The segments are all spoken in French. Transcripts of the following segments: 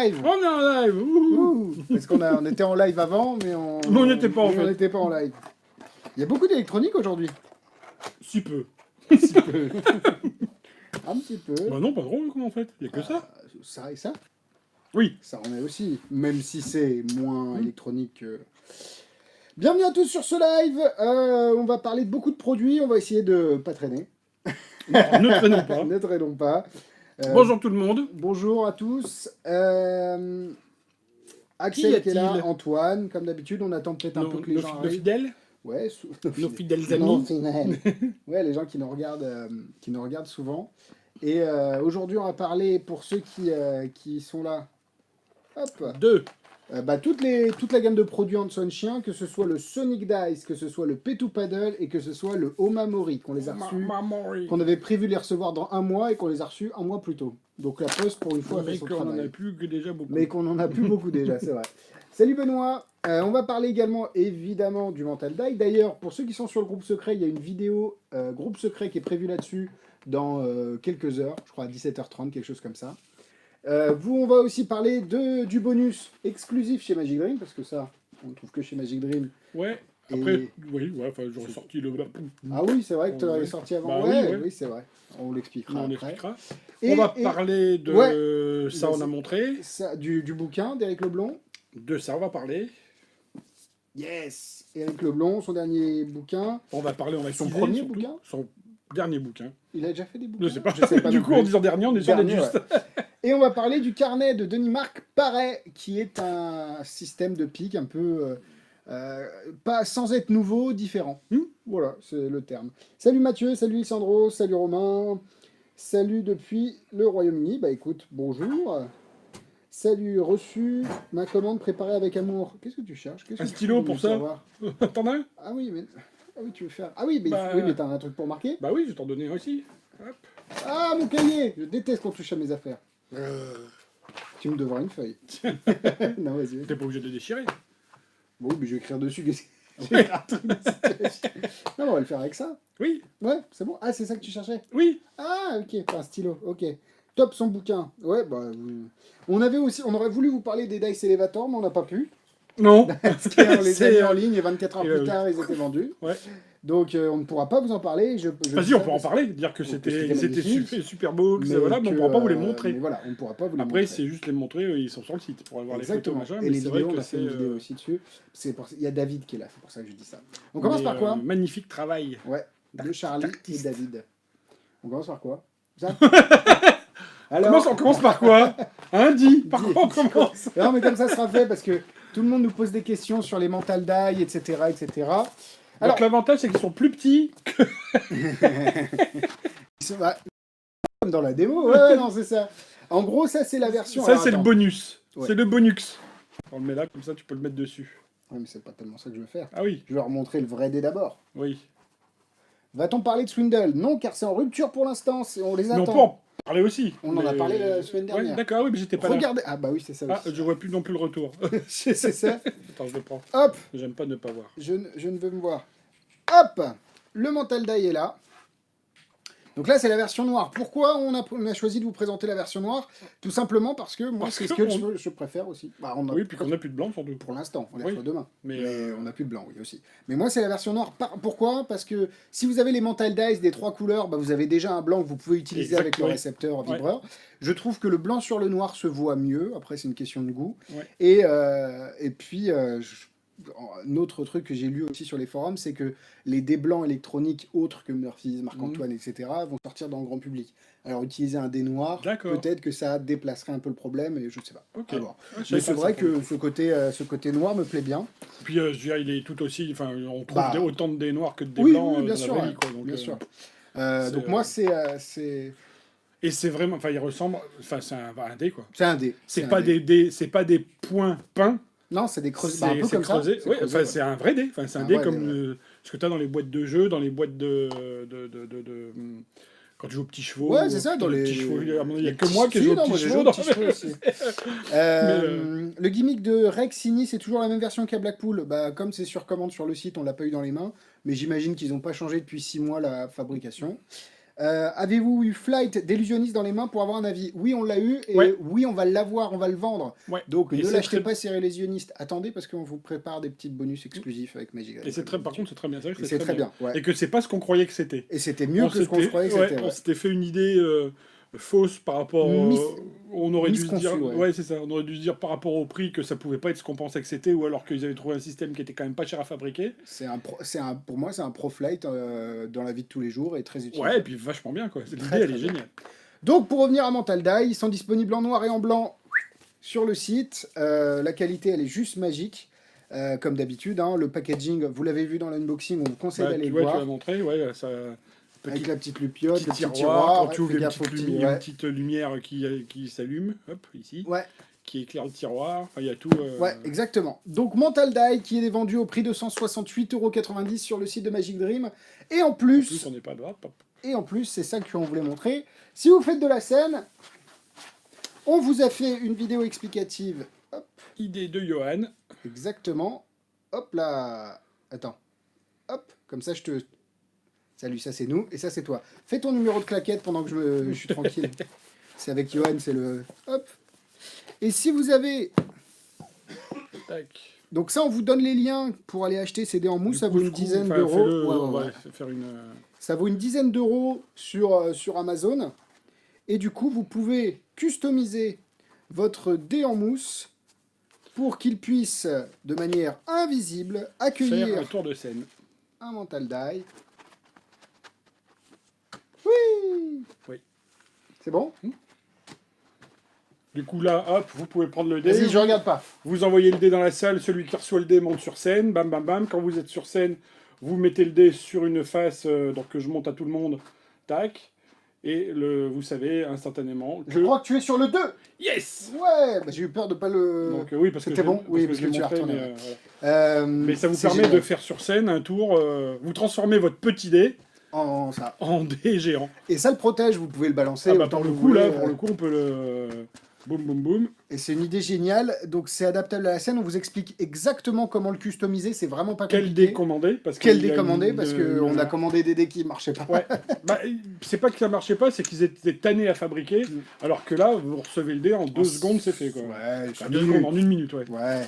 live. On est en live. Ouh. Parce on était en live avant, mais on n'était pas en fait. On n'était pas en live. Il y a beaucoup d'électronique aujourd'hui. Si peu. Un petit peu. Un petit peu. Bah non, pas trop en fait. Il y a que ça. Ça et ça. Oui. Ça en est aussi, même si c'est moins électronique que... Bienvenue à tous sur ce live. On va parler de beaucoup de produits. On va essayer de pas traîner. Non, ne traînons pas. Ne traînons pas. Bonjour tout le monde. Bonjour à tous. Axel Qui qui est là, a-t-il Antoine. Comme d'habitude, on attend peut-être un peu que les gens Nos arrivent. fidèles. Ouais, Nos fidèles nos amis. fidèles. Ouais, les gens qui nous regardent souvent. Et aujourd'hui, on va parler pour ceux qui sont là. Hop. Deux. Toute la gamme de produits Hanson Chien, que ce soit le Sonic Dice, que ce soit le P2 Paddle et que ce soit le Omamori, qu'on les a reçus, qu'on avait prévu de les recevoir dans un mois et qu'on les a reçus un mois plus tôt. Donc la poste, pour une fois, a fait Mais son qu'on en travail. a plus que déjà beaucoup. Mais qu'on n'en a plus beaucoup déjà, c'est vrai. Salut Benoît. On va parler également, évidemment, du Mental Die. D'ailleurs, pour ceux qui sont sur le groupe secret, il y a une vidéo groupe secret qui est prévue là-dessus dans quelques heures, je crois à 17h30, quelque chose comme ça. On va aussi parler du bonus exclusif chez Magic Dream, parce que ça, on ne trouve que chez Magic Dream. Ouais. Après, oui, ouais, enfin, j'aurais sorti le... Ah oui, c'est vrai que tu l'avais sorti avant. Bah, ouais, oui, oui, c'est vrai. On l'expliquera après. Expliquera. Et, on va parler de... ça, on a c'est- montré. Ça, du bouquin d'Éric Leblond. De ça, on va parler. Yes. Éric Leblond, son dernier bouquin. On va parler, on va Son teaser, premier surtout. bouquin. Son dernier bouquin. Il a déjà fait des Je bouquins. sais pas. Je sais pas Du non coup, plus. en disant dernier, on est sûr d'être Dernier, juste. ouais. Et on va parler du carnet de Denis Marc Paret, qui est un système de pique un peu, pas sans être nouveau, différent. Voilà, c'est le terme. Salut Mathieu, salut Alessandro, salut Romain, salut depuis le Royaume-Uni. Bah écoute, bonjour. Salut, reçu ma commande préparée avec amour. Qu'est-ce que tu cherches? Un stylo pour ça. T'en as un? Ah oui, mais... Ah oui, tu veux faire... Ah oui, mais, Bah, oui, mais t'as un truc pour marquer? Bah oui, je vais t'en donner un aussi. Hop. Ah, mon cahier! Je déteste qu'on touche à mes affaires. Tu me devras une feuille. Non, vas-y. T'es pas obligé de le déchirer. Bon, mais je vais écrire dessus. Je vais écrire un truc de situation. Non, on va le faire avec ça. Oui, Ouais, c'est bon. Ah, c'est ça que tu cherchais? oui. Ah, ok, pas un stylo. Ok. Top, son bouquin. Ouais, bah... On aurait voulu vous parler des Dice Elevator, mais on n'a pas pu. Non. Parce qu'on les a mis en C'est... ligne et 24 heures plus tard, ils étaient vendus. Ouais. Donc, on ne pourra pas vous en parler. Vas-y, on peut en parler, dire que c'était magnifique, super beau, que voilà, mais on ne pourra pas vous les montrer. Mais voilà, on ne pourra pas vous les Après, montrer. c'est juste les montrer, ils sont sur le site pour avoir Exactement. les photos, machin. Et Mais les c'est vidéos, vrai on que a fait c'est... une vidéo aussi dessus. Il y a David qui est là, c'est pour ça que je dis ça. On commence par quoi? Magnifique travail. Ouais, de Charlie d'artiste. et David. On commence par quoi? Ça On commence par quoi? Hein, dis, par Dis. quoi on commence? Non, mais comme ça sera fait, parce que tout le monde nous pose des questions sur les mental die, etc., etc. Alors, l'avantage, c'est qu'ils sont plus petits. Comme dans la démo, ouais, non, c'est ça. En gros, ça, c'est la version... Ça, alors, c'est le attends. bonus. Ouais. C'est le bonus. On le met là, comme ça, tu peux le mettre dessus. Ouais, mais c'est pas tellement ça que je veux faire. Ah oui, Je vais leur montrer le vrai dé d'abord. oui. Va-t-on parler de Swindle? Non, car c'est en rupture pour l'instant, on les Mais on attend. peut en parler aussi. On en a parlé la semaine dernière. Ouais, d'accord, oui, mais j'étais pas là. Regardez, ah bah oui, c'est ça Ah, aussi. je vois plus non plus le retour. C'est ça. Attends, je le prends. Hop, J'aime pas ne pas voir. je ne veux me voir. Hop, le mental die est là. Donc là, c'est la version noire. Pourquoi on a choisi de vous présenter la version noire? Tout simplement parce que moi, Parce c'est que ce que je préfère aussi. Bah, Oui, puis qu'on a plus de blanc, surtout. pour l'instant, on les Oui. reçoit demain. Mais, Mais on n'a plus de blanc, oui, aussi. Mais moi, c'est la version noire. Pourquoi? Parce que si vous avez les mental dice des 3 couleurs, bah, vous avez déjà un blanc que vous pouvez utiliser avec le Exactement. récepteur vibreur. Je trouve que le blanc sur le noir se voit mieux. Après, c'est une question de goût. Ouais. Et puis, un autre truc que j'ai lu aussi sur les forums, c'est que les dés blancs électroniques autres que Murphy's, Marc-Antoine, etc., vont sortir dans le grand public. Alors, utiliser un dé noir, D'accord. peut-être que ça déplacerait un peu le problème, et je ne sais pas. Ok. À voir. Ouais, je Mais savais c'est pas vrai ça, pour le que coup. ce côté noir me plaît bien. Puis, je veux dire, il est tout aussi... Enfin, on trouve Bah, autant de dés noirs que de dés oui, blancs oui, bien dans sûr, la vraie ouais, vie, quoi. Donc, bien sûr. c'est, Donc moi, c'est Et c'est vraiment... Enfin, il ressemble... Enfin, c'est un dé, quoi. un dé. C'est un pas dé. c'est pas des points peints. Non, c'est des creuses. Bah, un peu C'est comme creusé. ça. C'est Ouais, creusé, enfin, ouais. c'est un vrai dé. Enfin, c'est un Un dé vrai comme dé, ce que tu as dans les boîtes de jeux, dans les boîtes quand tu joues aux petits chevaux. Ouais, c'est ça, dans les petits chevaux. Il n'y a les que petits- moi qui Si, joue aux non, moi, petits j'ai chevaux. joué aux petits chevaux aussi. Mais, Le gimmick de Rex Sini, c'est toujours la même version qu'à Blackpool. Bah, comme c'est sur commande sur le site, on l'a pas eu dans les mains. Mais j'imagine qu'ils n'ont pas changé depuis 6 mois la fabrication. Avez-vous eu Flight d'Illusionniste dans les mains pour avoir un avis? Oui, on l'a eu, et Ouais. oui, on va l'avoir, on va le vendre. Ouais. Donc Et ne c'est l'achetez très- pas, c'est Illusionniste. Attendez, parce qu'on vous prépare des petits bonus exclusifs avec Magic Et c'est très, par contre, c'est très bien. C'est vrai que Et c'est très bien. ouais. Et que c'est pas ce qu'on croyait que c'était. Et c'était mieux que ce qu'on se croyait que c'était. On Ouais. s'était fait une idée fausse par rapport. On aurait dû se dire, Misconçu, ouais. ouais, c'est ça. On aurait dû se dire par rapport au prix que ça pouvait pas être ce qu'on pensait que c'était, ou alors qu'ils avaient trouvé un système qui était quand même pas cher à fabriquer. Pour moi, c'est un pro flight dans la vie de tous les jours et très utile. Ouais, et puis vachement bien, quoi. L'idée, Très, elle très est bien. géniale. Donc, pour revenir à Mental Die, ils sont disponibles en noir et en blanc sur le site. La qualité, elle est juste magique, comme d'habitude. Hein. Le packaging, vous l'avez vu dans l'unboxing, on vous conseille d'aller le Tu voir. l'as montré, ouais, ça. Avec la petite lupiote, Petit le petit tiroir, tiroir. quand tu ouvres, fais il y a gaffe au petit, une ouais. petite lumière qui s'allume, hop, ici, Ouais, qui éclaire le tiroir. Enfin, il y a tout. ouais, exactement. Donc, Mental Die, qui est vendu au prix de 168,90 € sur le site de Magic Dream. Et en En plus, plus, on n'est pas droit. c'est ça qu'on voulait montrer. Si vous faites de la scène, on vous a fait une vidéo explicative. Hop, Idée de Johan. exactement. Hop là. Attends. Hop, comme ça je te... Salut, ça c'est nous, et ça c'est toi. Fais ton numéro de claquette pendant que je suis tranquille. C'est avec Johan, c'est le... Hop. Et si vous avez... Tac. Donc ça, on vous donne les liens pour aller acheter CD en mousse, Du ça coup, vaut je une trouve- dizaine enfin, d'euros. fais-le, Ouais, on ouais, va ouais. faire une. Ça vaut une dizaine d'euros sur Amazon. Et du coup, vous pouvez customiser votre dé en mousse pour qu'il puisse, de manière invisible, Faire accueillir un tour de scène. un Mental Die. Oui. Oui. C'est bon? Du coup, là, hop, vous pouvez prendre le dé. Vas-y, je regarde pas. Vous envoyez le dé dans la salle, celui qui reçoit le dé monte sur scène, bam bam bam. Quand vous êtes sur scène, vous mettez le dé sur une face, donc que je monte à tout le monde, tac. Et vous savez instantanément que... Je crois que tu es sur le 2. Yes. Ouais, bah, j'ai eu peur de pas le... Donc oui, parce que C'était je- bon. Oui, parce je que l'ai tu as montré, retourné. mais, voilà. Mais ça vous c'est permet génial. de faire sur scène un tour. Vous transformez votre petit dé En ça. en dé géant. Et ça le protège, vous pouvez le balancer. Ah bah autant pour que le vous coup, voulez, là, pour le coup, on peut le... Boum, boum, boum. Et c'est une idée géniale. Donc c'est adaptable à la scène. On vous explique exactement comment le customiser. C'est vraiment pas Quel compliqué. dé commander parce Quel qu'il y dé a commander une- parce qu'on a commandé des dés qui marchaient pas. Ouais. Bah, c'est pas que ça marchait pas, c'est qu'ils étaient tannés à fabriquer, alors que là, vous recevez le dé en 2 secondes, c'est fait, quoi. Ouais, Enfin, 2 secondes, en 1 minute, ouais. Ouais.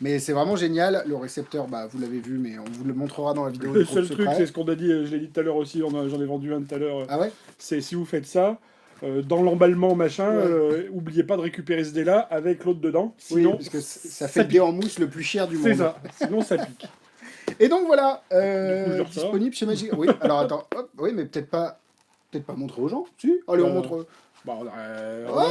Mais c'est vraiment génial. Le récepteur, bah, vous l'avez vu, mais on vous le montrera dans la vidéo. Le du groupe seul truc, secret. c'est ce qu'on a dit, je l'ai dit tout à l'heure aussi, j'en ai vendu un tout à l'heure, Ah ouais? c'est si vous faites ça, dans l'emballement, machin, Ouais. oubliez pas de récupérer ce dé-là avec l'autre dedans, sinon... Oui, parce que ça fait le dé en mousse le plus cher du monde. C'est ça, sinon ça pique. Et donc voilà, Du coup, je le ressors. disponible chez Magic. Oui, alors attends, hop, oui, mais peut-être pas montrer aux gens. Si, allez, on montre. Bah, on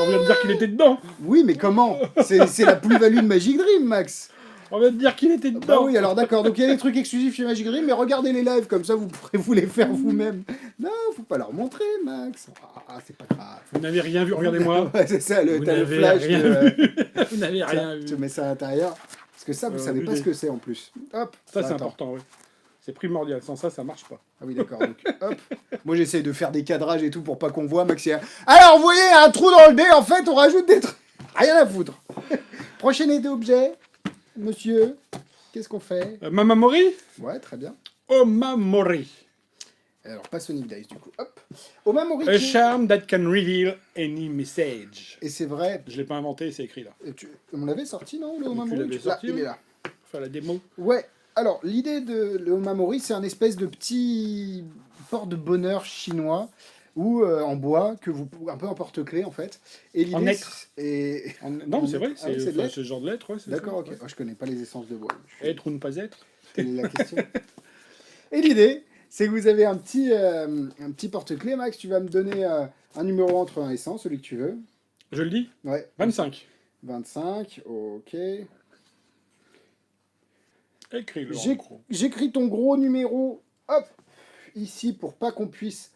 vient de dire qu'il était dedans. Oui, mais comment? C'est la plus-value de Magic Dream, Max. On vient de dire qu'il était Bah dedans. oui, alors d'accord. Donc il y a des trucs exclusifs chez Magic Dream, mais regardez les lives comme ça, vous pourrez vous les faire vous-même. Non, faut pas leur montrer, Max. Ah, c'est pas grave. Vous n'avez rien vu, regardez-moi. Ouais, c'est ça, Vous t'as le n'avez flash. rien de- Vous n'avez Tiens, rien tu vu. mets ça à l'intérieur. Parce que ça, vous savez pas obligé. ce que c'est en plus. Hop. Ça, Bah, c'est attends. important, oui. C'est primordial. Sans ça, ça marche pas. Ah oui, d'accord. Donc, hop. Moi, j'essaye de faire des cadrages et tout pour pas qu'on voit. Maxi. Alors, vous voyez, un trou dans le dé, en fait, on rajoute des trucs. Rien à foutre. Prochaine idée objet, monsieur. Qu'est-ce qu'on fait? Mamamori Ouais, très bien. Omamori. Alors, pas Sonic Dice, du coup. Hop. Omamori. A charm that can reveal any message. Et c'est vrai. Je l'ai pas inventé, c'est écrit là. On l'avait sorti, non, le Tu Omamori? l'avais Là, sorti, il oui. est là. Faire la démo. Ouais. Alors, l'idée de le Omamori, c'est un espèce de petit porte-bonheur chinois ou en bois que vous un peu en porte-clés en fait. Et l'idée, En lettres. et Non, mais c'est vrai, Ah oui, c'est de c'est lettres. ce genre de lettres. Ouais, c'est d'accord, ça, ok. ouais. Oh, je connais pas les essences de bois. Être ou ne pas être. Telle est la question. Et l'idée, c'est que vous avez un petit porte-clés, Max. Tu vas me donner un numéro entre 1 et 100, celui que tu veux. Je le dis Ouais. 25. 25, ok. Écris-le. en J'ai- gros. J'écris ton gros numéro, hop, ici pour pas qu'on puisse...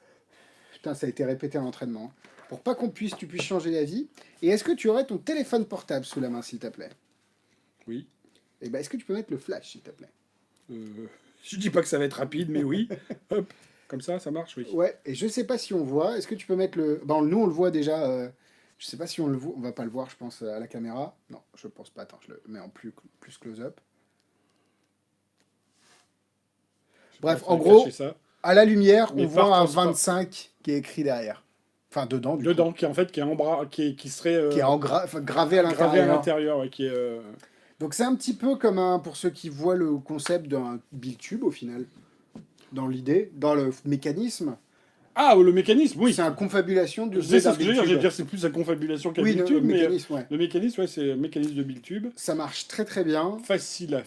Putain, ça a été répété à l'entraînement. Hein. Pour pas tu puisses changer d'avis. Et est-ce que tu aurais ton téléphone portable sous la main, s'il te plaît? Oui. Et ben, est-ce que tu peux mettre le flash, s'il te plaît? Je dis pas que ça va être rapide, mais oui. Hop. Comme ça marche, oui. Ouais, et je sais pas si on voit. Est-ce que tu peux mettre le... Bon, nous, on le voit déjà. Je sais pas si on le voit. On va pas le voir, je pense, à la caméra. Non, je pense pas. Attends, je le mets en plus close-up. Bref, en gros, Ça. À la lumière, Mais on voit par un transport. 25 qui est écrit derrière. Enfin, dedans, du coup. Dedans, qui en fait, qui est en bras, qui serait Qui est enfin, gravé à gravé à l'intérieur. l'intérieur, ouais, qui est. Donc c'est un petit peu comme pour ceux qui voient le concept d'un Biltube au final, dans l'idée, dans le mécanisme, Ah, le mécanisme, oui. c'est une confabulation du Je sais d'un ce que je veux dire, Biltube. dire c'est plus la confabulation qu'un Oui, biltube, le mais mécanisme, ouais. le mécanisme, ouais, c'est un mécanisme de biltube. Ça marche très très bien. Facile à.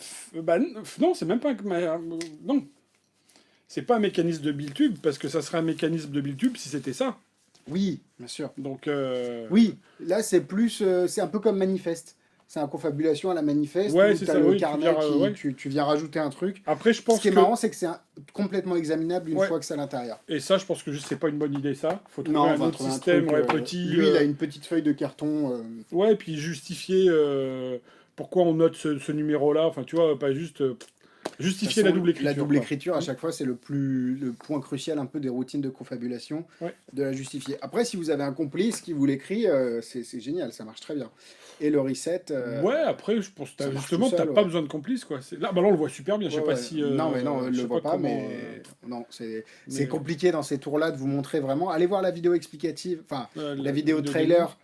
Non, c'est même pas. Non. C'est pas un mécanisme de biltube, parce que ça serait un mécanisme de biltube si c'était ça. Oui, bien sûr. Donc. Oui, là c'est plus, c'est un peu comme Manifeste. C'est une confabulation à la Manifeste Ouais, où c'est tu as ça, le oui, carnet ouais. tu viens rajouter un truc. Après, je Ce pense qui est que. marrant, c'est que c'est complètement examinable une Ouais. fois que c'est à l'intérieur. Et ça, je pense que juste c'est pas une bonne idée, ça. Faut trouver Non, on un va autre trouver un système, truc, ouais, petit. Lui, il a une petite feuille de carton. Ouais, et puis justifier pourquoi on note ce numéro-là. Enfin, tu vois, pas juste. Justifier De la toute façon, double écriture. La double quoi. écriture, à chaque fois, c'est le point crucial un peu des routines de confabulation, Ouais. de la justifier. Après, si vous avez un complice qui vous l'écrit, c'est génial, ça marche très bien. Et le reset. Ouais, après, je pense que ça marche justement, tout seul, t'as pas ouais. besoin de complice, quoi. Là, bah là, on le voit super bien. Je sais Ouais, pas ouais. si. Non, mais non, je ne sais le voit pas, comment, mais non, c'est mais- compliqué dans ces tours-là de vous montrer vraiment. Allez voir la vidéo explicative, enfin, la vidéo démo. trailer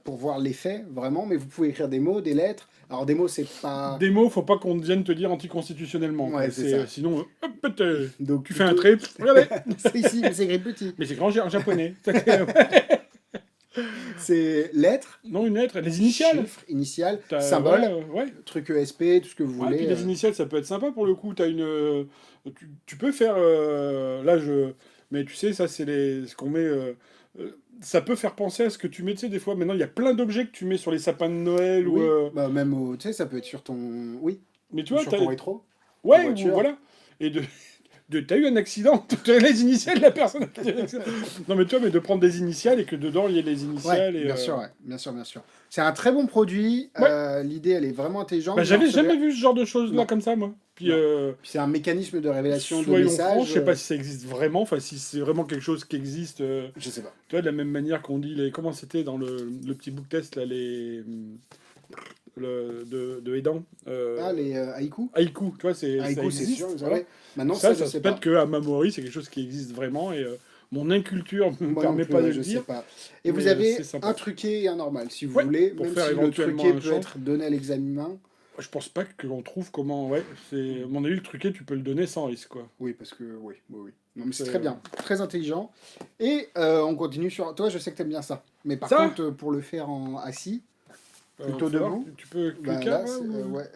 pour voir l'effet, vraiment, mais vous pouvez écrire des mots, des lettres. Alors, des mots, c'est pas. Des mots, faut pas qu'on vienne te dire anticonstitutionnellement. Ouais, quoi. c'est ça. Sinon, hop, Donc, tu fais un trait, regardez. c'est ici, mais c'est écrit petit. Mais c'est grand en japonais. C'est lettres, Non, une lettre, les initiales. chiffres, initiales, T'as- symboles, ouais. truc ESP, tout ce que vous Ouais, voulez. puis les initiales, ça peut être sympa pour le coup. T'as une, tu peux faire. Là, mais tu sais, ça, c'est ce qu'on met. Ça peut faire penser à ce que tu mets, tu sais, des fois. Maintenant, il y a plein d'objets que tu mets sur les sapins de Noël. Oui, Ou, bah, même, tu sais, ça peut être sur ton. Oui, mais tu vois, sur ton rétro. ouais, voiture. voilà. Et t'as eu un accident. T'as les initiales de la personne qui a eu un accident. Non, mais tu vois, mais de prendre des initiales et que dedans, il y ait les Ouais, initiales. Et, bien sûr, ouais. Bien sûr, bien sûr. C'est un très bon produit. Ouais. L'idée, elle est vraiment intelligente. Bah, j'avais Genre, jamais vu ce genre de choses là Non. comme ça, moi. Puis, Non. Puis c'est un mécanisme de révélation de soyons messages. francs, je sais pas si ça existe vraiment, enfin si c'est vraiment quelque chose qui existe. Je sais pas. Tu vois, de la même manière qu'on dit comment c'était dans le petit book test là, de Edan. Les haïkus. Haïku, tu vois, ça Haïkus, c'est existe, sûr, vous voilà. savez. Maintenant, Ça, je se sais peut pas. être qu'à Mamori, c'est quelque chose qui existe vraiment et mon inculture ne me Moi non permet plus, pas de ouais, le je sais dire. pas. Et vous mais, avez c'est sympa. un truqué et un normal, si vous Ouais, voulez, pour même faire si le éventuellement truqué un peut champ. être donné à l'examen. Je pense pas qu'on trouve comment. Ouais, à mon avis, le truqué, tu peux le donner sans risque, quoi. Oui, parce que oui, oui, oui. Non, mais c'est C'est- très bien, très intelligent. Et on continue sur. Toi, je sais que t'aimes bien ça. Mais par Ça contre, pour le faire en assis, plutôt Faut voir, debout. Tu peux bah, cliquer là, là, ou- ouais.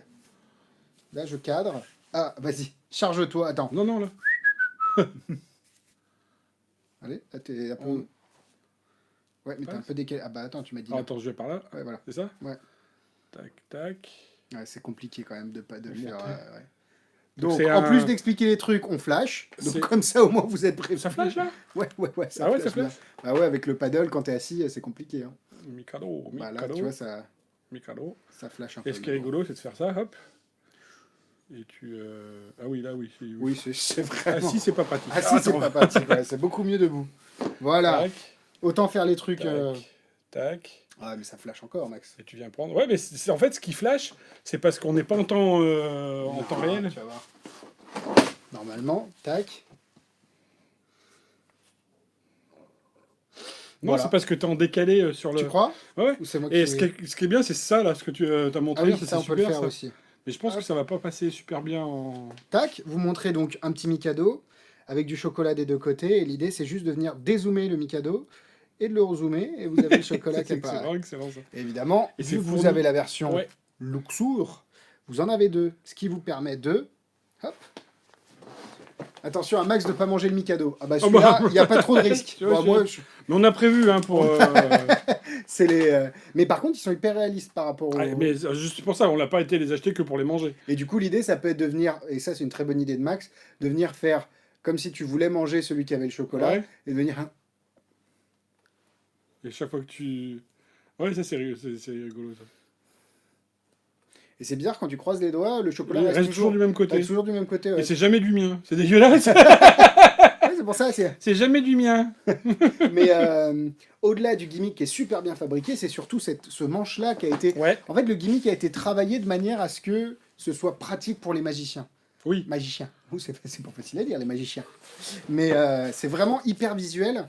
Là, je cadre. Ah, vas-y, charge-toi. Attends. Non, non, là. Allez, là, t'es un peu. On- Ouais, mais t'es un peu décalé. Ah bah attends, tu m'as dit. Ah, attends, je vais par là. Ouais, voilà. C'est ça Ouais. Tac, tac. Ouais, c'est compliqué quand même de pas de le De faire. monter. Ouais. Donc, Donc, c'est en un- plus d'expliquer les trucs, on flash. Donc, C'est- comme ça, au moins, vous êtes prévenus. Ça flash là Ouais, ouais, ouais. Ah ouais, ça bien. flash Bah ouais, avec le paddle, quand t'es assis, c'est compliqué. Hein. Mikado, Bah là, Mikado, tu vois, ça Mikado. flash un peu. Et ce qui est rigolo, c'est de faire ça, hop. Et tu. Ah oui, là, oui. Oui, c'est Ah vraiment. si, c'est pas pratique. Ah si, c'est Attends. pas pratique. Ouais, c'est beaucoup mieux debout. Voilà. Tac, Autant faire les trucs. tac, tac. Ah, mais ça flash encore, Max. Et tu viens prendre. Ouais, mais en fait, ce qui flash, c'est parce qu'on n'est pas en temps réel. Tu vas voir. Normalement, tac. Non, Voilà. c'est parce que t'es en décalé sur le. Tu crois Ouais. Ou c'est moi Et qui. ce qui est bien, c'est ça, là, ce que tu as Ah montré. oui, ça, on c'est peut le super, faire ça. aussi. Mais je pense Hop. que ça va pas passer super bien en. Tac, vous montrez donc un petit Mikado avec du chocolat des deux côtés. Et l'idée, c'est juste de venir dézoomer le Mikado et de le rezoomer. Et vous avez le chocolat qui C'est apparaît. excellent, ça. Évidemment, Et vu c'est que vous fourni. avez la version Ouais. Luxur, vous en avez deux. Ce qui vous permet de... Hop. Attention à Max de pas manger le Mikado. Ah bah Oh bah. celui-là, il n'y a pas trop de risques. Tu vois, Bon, tu moi, vois. Mais on a prévu, hein, pour. c'est les... Mais par contre, ils sont hyper réalistes par rapport au... Ah, mais juste pour ça, on n'a pas été les acheter que pour les manger. Et du coup, l'idée, ça peut être de venir, et ça c'est une très bonne idée de Max, de venir faire comme si tu voulais manger celui qui avait le chocolat, Ouais. et de venir... Et chaque fois que tu. Ouais, ça c'est rigolo, ça. Et c'est bizarre, quand tu croises les doigts, le chocolat Il reste, reste toujours du même côté. reste toujours du même côté. Ouais. Et c'est jamais du mien. C'est dégueulasse. Ouais, c'est pour ça, c'est... C'est jamais du mien. Mais au-delà du gimmick qui est super bien fabriqué, c'est surtout ce manche-là qui a été... Ouais. En fait, le gimmick a été travaillé de manière à ce que ce soit pratique pour les magiciens. Oui. Magicien. Ouh, c'est pas facile à dire, les magiciens. Mais c'est vraiment hyper visuel.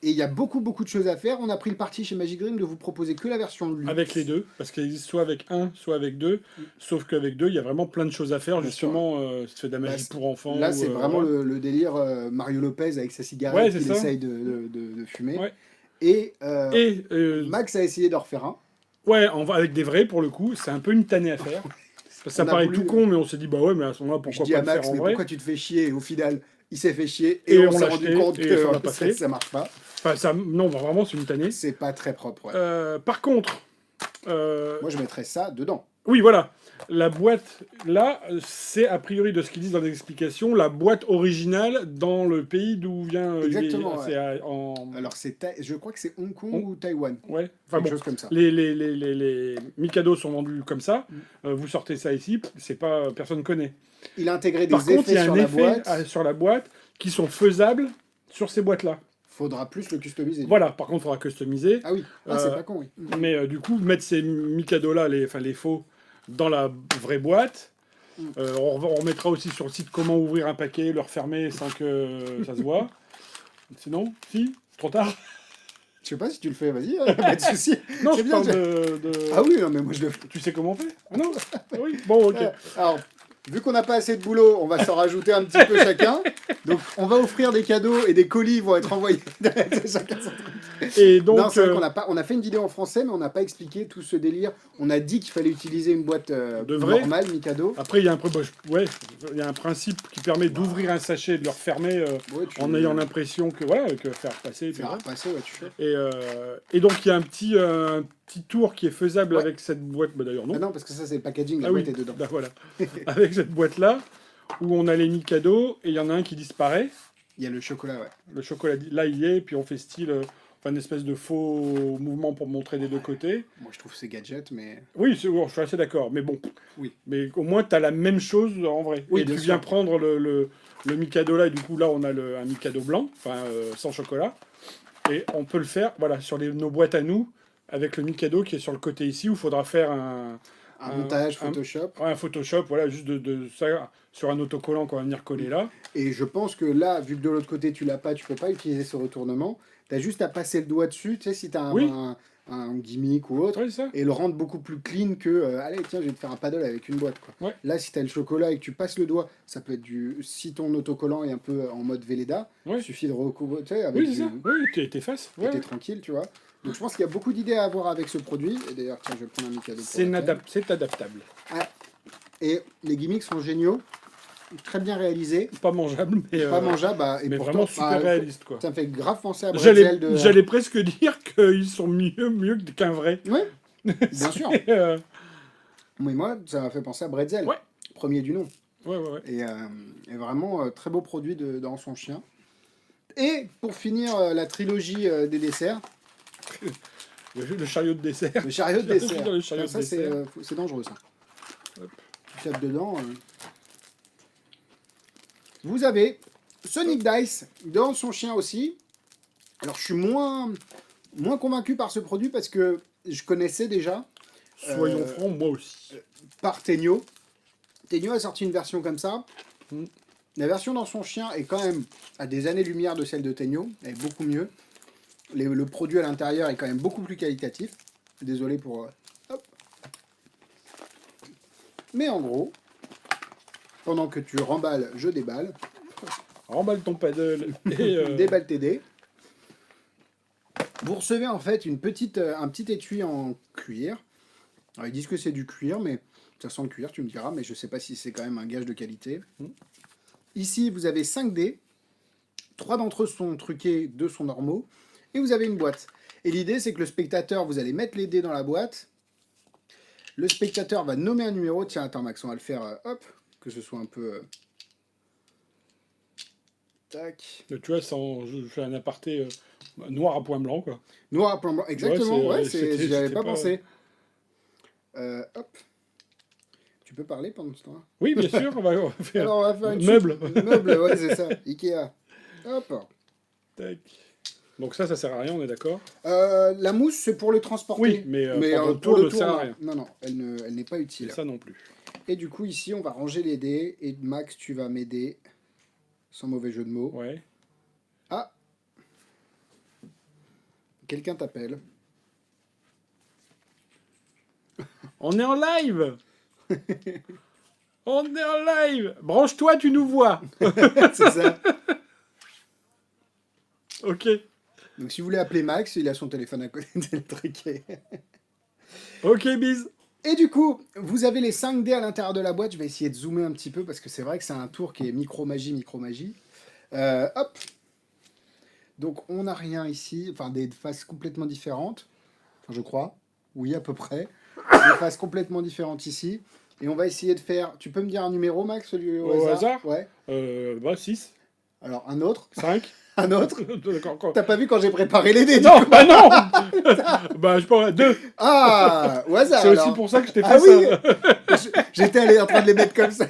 Et il y a beaucoup de choses à faire. On a pris le parti chez Magic Dream de vous proposer que la version luxe. Avec les deux, parce qu'il existe soit avec un, soit avec deux. Sauf qu'avec deux, il y a vraiment plein de choses à faire. Bien Justement, ça fait de la magie pour enfants. Là, c'est vraiment ouais. le délire Mario Lopez avec sa Ouais, cigarette c'est qu'il ça. essaye de fumer. Ouais. Et Et Max a essayé d'en refaire un. ouais, avec des vrais pour le coup, c'est un peu une tannée à faire. Parce que ça On a paraît voulu- tout con, mais on s'est dit, bah ouais, mais à ce moment-là, Je pourquoi dis pas à le Max, faire en mais vrai. pourquoi tu te fais chier? Et au final, il s'est fait chier. Et Et on on s'est l'a rendu acheté, compte et ça n'a que pas fait. ça marche pas. Enfin, ça, non, vraiment, c'est une tannée. C'est pas très propre. Ouais. Par contre, Moi, je mettrais ça dedans. oui, voilà. La boîte, là, c'est a priori de ce qu'ils disent dans les explications, la boîte originale dans le pays d'où vient. Exactement, C'est en. Alors, je crois que c'est Hong Kong Hong- ou Taïwan. Ouais. Enfin Quelque bon, chose comme ça. les Mikado sont vendus comme ça. Vous sortez ça ici, c'est pas, personne connaît. Il a intégré des Par contre, il y effets a sur un la effet boîte. sur la boîte qui sont faisables sur ces boîtes-là. Faudra plus le customiser. Voilà. Par contre, il faudra customiser. Ah oui, c'est pas con, oui. Mais du coup, mettre ces Mikado-là, les faux, dans la vraie boîte. On remettra aussi sur le site comment ouvrir un paquet, le refermer sans que ça se voit. Sinon, si, trop tard. Je sais pas si tu le fais, vas-y, pas de soucis. Non, C'est je bien, parle j'ai- de... Ah oui, non, mais moi je le fais. Tu sais comment on fait? Ah non. Oui. Bon, ok. Alors, vu qu'on n'a pas assez de boulot, on va s'en rajouter un petit peu chacun. Donc, on va offrir des cadeaux et des colis vont être envoyés. Chacun son truc. Et donc, Non, c'est vrai qu'on a pas, on a fait une vidéo en français, mais on n'a pas expliqué tout ce délire. On a dit qu'il fallait utiliser une boîte De vrai normale, Mikado. après, il y a il y a un principe qui permet d'ouvrir un sachet et de le refermer Ouais, tu en ayant l'impression que voilà, que faire passer. fais repasser, ouais, tu fais. Et donc, il y a un petit tour qui est faisable Ouais. avec cette boîte. Bah, d'ailleurs, non. Ah non, parce que ça, c'est le packaging, la Ah oui, boîte est dedans. bah voilà. Avec cette boîte-là, où on a les Mikado, et il y en a un qui disparaît. Il y a le chocolat, ouais. Le chocolat, là, il y est, puis on fait style, enfin, une espèce de faux mouvement pour montrer des deux côtés. Moi, je trouve que c'est gadget, mais. Oui, bon, je suis assez d'accord, mais bon. Oui. Mais au moins, tu as la même chose en vrai. Oui, et bien tu sûr. viens prendre le Mikado là, et du coup, là, on a un Mikado blanc, enfin, sans chocolat. Et on peut le faire, voilà, sur nos boîtes à nous, avec le Mikado qui est sur le côté ici, où il faudra faire Un montage Photoshop. un Photoshop, voilà, juste de ça sur un autocollant qu'on va venir coller là. Et je pense que là, vu que de l'autre côté tu l'as pas, tu peux pas utiliser ce retournement. Tu as juste à passer le doigt dessus, tu sais, si tu as Oui. un gimmick ou autre, Ouais, c'est ça. et le rendre beaucoup plus clean que allez, tiens, je vais te faire un paddle avec une boîte. Quoi. Ouais. Là, si tu as le chocolat et que tu passes le doigt, ça peut être si ton autocollant est un peu en mode Velleda, Ouais. il suffit de recouvrir, tu sais, avec Oui, c'est ça. Oui, t'effaces. et t'es tranquille, tu vois. Donc je pense qu'il y a beaucoup d'idées à avoir avec ce produit. Et d'ailleurs, tiens, je vais prendre un Mikado pour C'est la thème. c'est adaptable. Et les gimmicks sont géniaux, très bien réalisés. Pas mangeable, mais, Pas mangeable, et mais pourtant, vraiment super réaliste, quoi. ça me fait grave penser à Bretzel de... J'allais presque dire qu'ils sont mieux qu'un vrai. Ouais, bien sûr. Et, Mais moi, ça m'a fait penser à Bretzel, Ouais. premier du nom. ouais. Et vraiment, très beau produit dans son chien. Et pour finir la trilogie des desserts, Le chariot de dessert. le chariot de J'adore dessert. le chariot de Ça, dessert. c'est dangereux, ça. Hop. Tu tapes dedans. Vous avez Sonic Dice dans son chien aussi. Alors, je suis moins convaincu par ce produit parce que je connaissais déjà Soyons francs, moi aussi. par Tenyo. Tenyo a sorti une version comme ça. Mm. La version dans son chien est quand même à des années-lumière de celle de Tenyo. Elle est beaucoup mieux. Le produit à l'intérieur est quand même beaucoup plus qualitatif. Désolé pour... hop. Mais en gros, pendant que tu remballes, je déballe. Remballe ton paddle. Et, Déballe TD. Vous recevez en fait un petit étui en cuir. Alors, ils disent que c'est du cuir, mais ça sent le cuir, tu me diras, mais je sais pas si c'est quand même un gage de qualité. Ici, vous avez 5 dés. 3 d'entre eux sont truqués, 2 sont normaux. Et vous avez une boîte. Et l'idée, c'est que le spectateur, vous allez mettre les dés dans la boîte. Le spectateur va nommer un numéro. Tiens, attends, Max, on va le faire, hop, que ce soit un peu... tac. tu vois, je fais un aparté noir à point blanc, quoi. Noir à plan blanc, exactement, ouais, j'y avais c'était pas pensé. Hop. Tu peux parler pendant ce temps-là? Oui, bien sûr, on va faire Alors, on va faire une meuble. Meuble, ouais, c'est ça. Ikea. Hop. Tac. Donc ça sert à rien, on est d'accord. La mousse, c'est pour le transporter. Oui, mais Mais pour pour le le tour, tour, ça sert à non. rien. Non, elle n'est pas Et utile. ça non plus. Et du coup, ici, on va ranger les dés. Et Max, tu vas m'aider. Sans mauvais jeu de mots. Ouais. Ah, quelqu'un t'appelle. On est en live. On est en live. Branche-toi, tu nous vois. C'est ça. Ok. Donc si vous voulez appeler Max, il a son téléphone à côté de le truqué. Ok, bise. Et du coup, vous avez les 5 dés à l'intérieur de la boîte. Je vais essayer de zoomer un petit peu parce que c'est vrai que c'est un tour qui est micro-magie, micro-magie. Hop. Donc on n'a rien ici. Enfin, des faces complètement différentes. Enfin, je crois. Oui, à peu près. Des faces complètement différentes ici. Et on va essayer de faire... Tu peux me dire un numéro, Max, celui au hasard? Ouais. 6, Alors, un autre. 5. Un autre. D'accord. T'as pas vu quand j'ai préparé les dés? Non, bah non. Bah je pense 2. Ah, au hasard. C'est aussi alors. pour ça que je t'ai fait Ah oui. ça. J'étais allé en train de les mettre comme ça.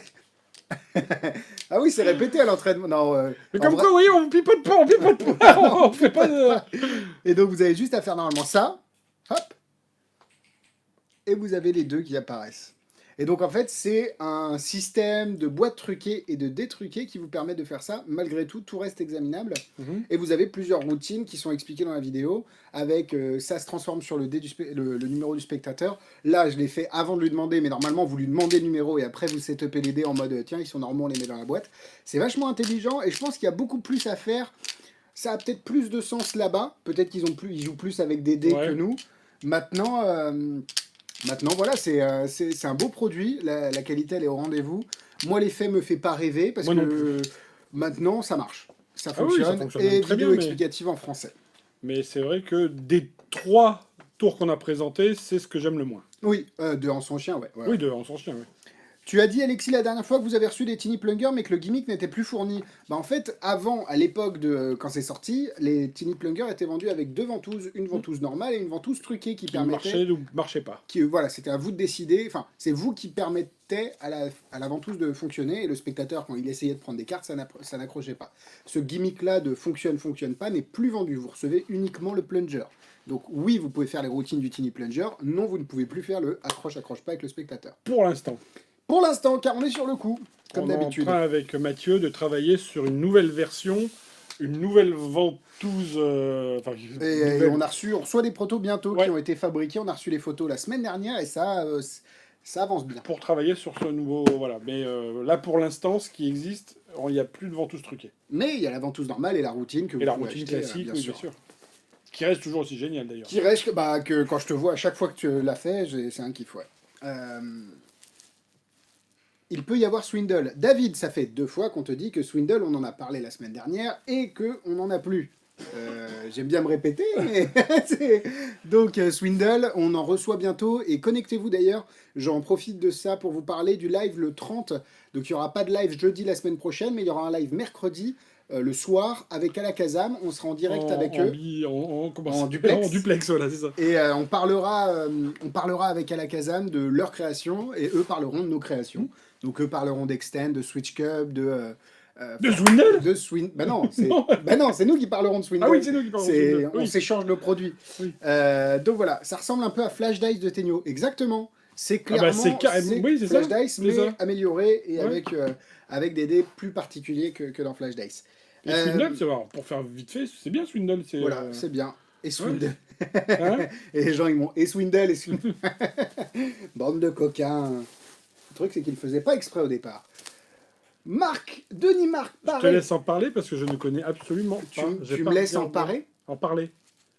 Ah oui, c'est répété à l'entraînement. Non, Mais en comme vrai- quoi, vous voyez, on pipote pas, on fait pas de... Et donc vous avez juste à faire normalement ça. Hop. Et vous avez les deux qui apparaissent. Et donc en fait, c'est un système de boîtes truquées et de dés truqués qui vous permet de faire ça. Malgré tout, tout reste examinable. Et vous avez plusieurs routines qui sont expliquées dans la vidéo. Avec ça se transforme sur le, dé le numéro du spectateur. Là, je l'ai fait avant de lui demander, mais normalement, vous lui demandez le numéro et après, vous setupez les dés en mode tiens, ils sont normaux, on les met dans la boîte. C'est vachement intelligent et je pense qu'il y a beaucoup plus à faire. Ça a peut-être plus de sens là-bas. Peut-être ils jouent plus avec des dés que nous. Maintenant, voilà, c'est un beau produit. La qualité, elle est au rendez-vous. Moi, l'effet me fait pas rêver parce que maintenant, ça marche. Ça fonctionne. Oui, ça fonctionne et très vidéo bien, explicative en français. Mais c'est vrai que des 3 tours qu'on a présentés, c'est ce que j'aime le moins. Oui, de En son chien, ouais. Oui, de En son chien, oui. Tu as dit, Alexis, la dernière fois que vous avez reçu des Tiny Plungers, mais que le gimmick n'était plus fourni. Bah, en fait, avant, à l'époque de quand c'est sorti, les Tiny Plungers étaient vendus avec 2 ventouses, une ventouse normale et une ventouse truquée qui permettait... marchait ou marchait pas. Voilà, c'était à vous de décider. Enfin, c'est vous qui permettez à la ventouse de fonctionner, et le spectateur, quand il essayait de prendre des cartes, ça n'accrochait pas. Ce gimmick-là de fonctionne pas n'est plus vendu. Vous recevez uniquement le plunger. Donc oui, vous pouvez faire les routines du Tiny Plunger. Non, vous ne pouvez plus faire le accroche pas avec le spectateur. Pour l'instant. Pour l'instant, car on est sur le coup, comme d'habitude. On est en train avec Mathieu de travailler sur une nouvelle version, une nouvelle ventouse. Et on reçoit des protos bientôt qui ont été fabriqués. On a reçu les photos la semaine dernière et ça avance bien. Pour travailler sur ce nouveau. Voilà. Mais là, pour l'instant, ce qui existe, il n'y a plus de ventouse truquée. Mais il y a la ventouse normale et la routine que vous pouvez acheter, classique, bien sûr. Qui reste toujours aussi génial d'ailleurs. Qui reste, que quand je te vois, à chaque fois que tu l'as fait, c'est un kiff, ouais. Il peut y avoir Swindle. David, ça fait 2 fois qu'on te dit que Swindle, on en a parlé la semaine dernière et qu'on n'en a plus. J'aime bien me répéter, mais donc Swindle, on en reçoit bientôt et connectez-vous d'ailleurs, j'en profite de ça pour vous parler du live le 30, donc il n'y aura pas de live jeudi la semaine prochaine, mais il y aura un live mercredi, le soir, avec Alakazam, on sera en direct avec eux. En duplex. En duplex, voilà, c'est ça. Et on parlera avec Alakazam de leur création, et eux parleront de nos créations. Donc eux parleront d'Extend, de Switch Cup, de Swindle Bah non, c'est nous qui parlerons de Swindle. Ah oui, c'est nous qui parlerons de Swindle. On s'échange nos produits. Oui. Donc voilà, ça ressemble un peu à Flash Dice de Tenyo. Exactement. C'est clairement c'est Flash ça. Dice, mais amélioré et avec des dés plus particuliers que dans Flash Dice. Et Swindle, pour faire vite fait, c'est bien Swindle. Voilà, c'est bien. Et Swindle. Hein et les gens, ils m'ont... Et Swindle, Bande de coquins. Le truc, c'est qu'ils ne faisaient pas exprès au départ. Denis Marc, pareil. Je te laisse en parler parce que je ne connais absolument pas. Tu me laisses en parler ? En parler.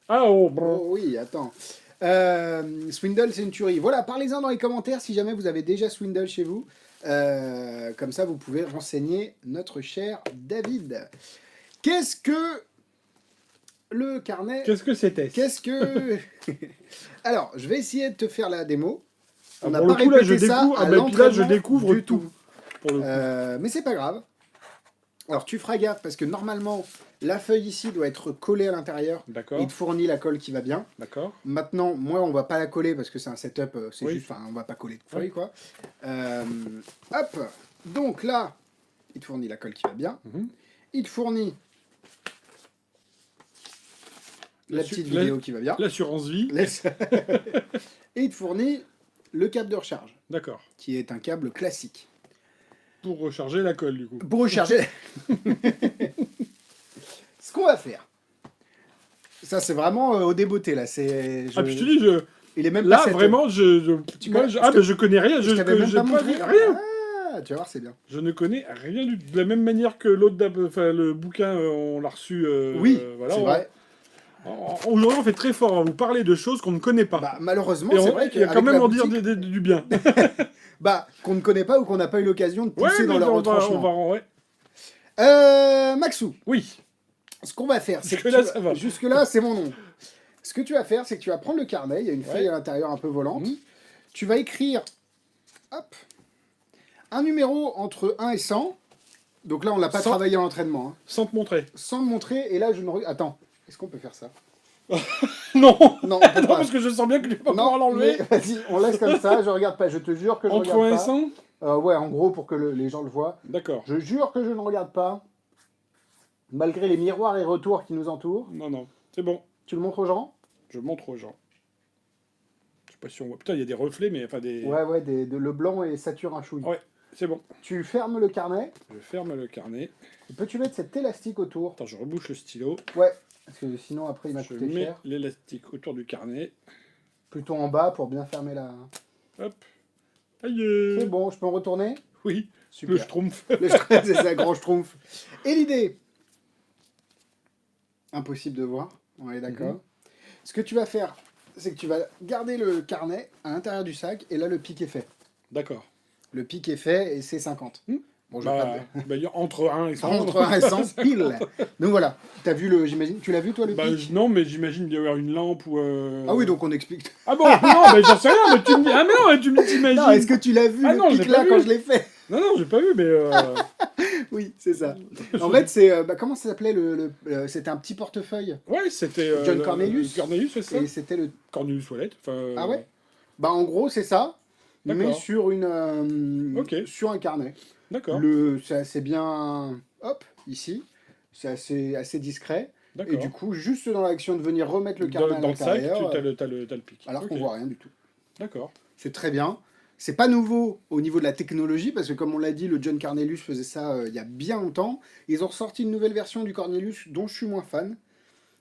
Ah oh, bon. Oh oui, attends. Swindle, c'est une tuerie. Voilà, parlez-en dans les commentaires si jamais vous avez déjà Swindle chez vous. Comme ça, vous pouvez renseigner notre cher David. Qu'est-ce que le carnet... Qu'est-ce que c'était ? Alors, je vais essayer de te faire la démo. On n'a pas répété ça à l'entraînement je découvre du tout. Pour le coup. Mais c'est pas grave. Alors, tu feras gaffe parce que normalement, la feuille ici doit être collée à l'intérieur. D'accord. Il te fournit la colle qui va bien. D'accord. Maintenant, moi, on va pas la coller parce que c'est un setup, c'est juste, on va pas coller de feuille, quoi. Hop. Donc là, il te fournit la colle qui va bien. Il te fournit la petite vidéo qui va bien. L'assurance vie. Et il te fournit le câble de recharge, D'accord. qui est un câble classique. Pour recharger la colle, du coup. Pour recharger... Ce qu'on va faire, ça c'est vraiment au débeauté là. Ah, puis je te dis, Il est même là, pas 7 vraiment, je connais rien. Je t'avais même j'ai pas montré. rien. Ah, tu vas voir, c'est bien. Je ne connais rien du tout. De la même manière que l'autre, enfin, le bouquin, on l'a reçu. Oui, voilà, c'est vrai. Aujourd'hui, on fait très fort. On va vous parler de choses qu'on ne connaît pas. Bah, malheureusement, Et c'est vrai qu'il y a qu'avec quand même la en dire boutique, du bien. bah, qu'on ne connaît pas ou qu'on n'a pas eu l'occasion de pousser dans mais leur on retranchement. ouais. Maxou, Oui. ce qu'on va faire, c'est que Jusque-là, ça va. jusque-là, c'est mon nom. Ce que tu vas faire, c'est que tu vas prendre le carnet, il y a une feuille à l'intérieur un peu volante. Tu vas écrire, hop, un numéro entre 1 et 100. Donc là, on l'a pas 100. travaillé à l'entraînement. Hein. Sans te montrer. Sans me montrer, et là, je ne... Attends, est-ce qu'on peut faire ça? Non. Non, on peut Non, pas. parce que je sens bien que tu vas pas pouvoir l'enlever. Mais vas-y, on laisse comme ça, je regarde pas, je te jure que je Entre regarde 1 et pas. 100. Ouais, en gros, pour que les gens le voient. D'accord. Je jure que je ne regarde pas, malgré les miroirs et retours qui nous entourent. Non, c'est bon. Tu le montres aux gens? Je montre aux gens. Je sais pas si on voit. Putain, il y a des reflets, mais enfin des. Ouais, le blanc et sature un chouille. Ouais, c'est bon. Tu fermes le carnet. Je ferme le carnet. Peux-tu mettre cet élastique autour? Attends, je rebouche le stylo. Ouais, parce que sinon après il m'a Je coûté mets cher. l'élastique autour du carnet. Plutôt en bas pour bien fermer la... Hop. Aïe. C'est bon, je peux en retourner? Oui. Super. Le schtroumpf. C'est ça, grand schtroumpf. Et l'idée? Impossible de voir, on est d'accord. Ce que tu vas faire, c'est que tu vas garder le carnet à l'intérieur du sac, et là le pic est fait. D'accord. Le pic est fait, et c'est 50. Bon, je vais pas te- Entre 1 et 100. Entre 1 et 100, pile. Donc voilà, t'as vu le... J'imagine... Tu l'as vu toi le pic? Non, mais j'imagine qu'il y avoir une lampe ou... Ah oui, donc on explique. Ah bon, non, mais j'en sais rien, mais tu me dis... Ah mais non, mais tu me t'imagines. Non, est-ce que tu l'as vu Ah le non, pic j'ai là pas quand vu. je l'ai fait? Non, j'ai pas vu, mais... Oui, c'est ça. En fait, c'est... comment ça s'appelait c'était un petit portefeuille. Ouais, c'était... John Cornelius. Cornelius, c'est ça. Et c'était le... Cornelius Wallet. Ah ouais? Bah en gros, c'est ça, mais D'accord. sur une... Ok. sur un carnet. D'accord. C'est assez bien... Hop, ici. C'est assez discret. D'accord. Et du coup, juste dans l'action de venir remettre le carnet à Dans le sac, l'intérieur, t'as le pic. alors qu'on Ok. voit rien du tout. D'accord. C'est très bien. C'est pas nouveau au niveau de la technologie, parce que comme on l'a dit, le John Cornelius faisait ça il y a bien longtemps. Ils ont ressorti une nouvelle version du Cornelius dont je suis moins fan.